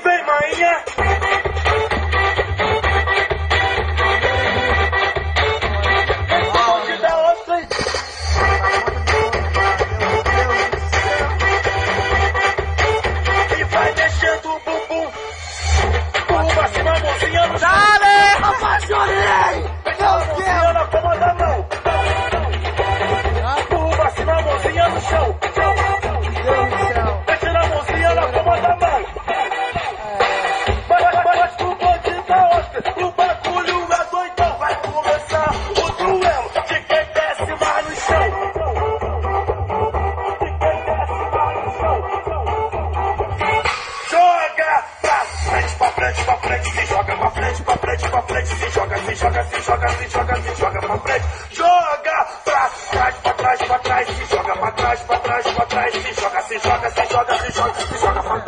Vem, mainha. Pode dar outra. E vai mexendo o bumbum. Bumbum pra cima, mãozinha no chão. Dale, rapazione! Mãozinha na palma da mão. Bumbum pra cima, mãozinha no chão. Deixa a mãozinha na palma da mão. Mas o bonde da outra. O bagulho é doidão. Vai começar o duelo de quem desce mais no chão. Joga pra frente, se joga pra frente, se joga, se joga, se joga, se joga, se joga pra frente. Joga pra trás, se joga pra trás, se joga, se joga, se joga, se joga pra trás.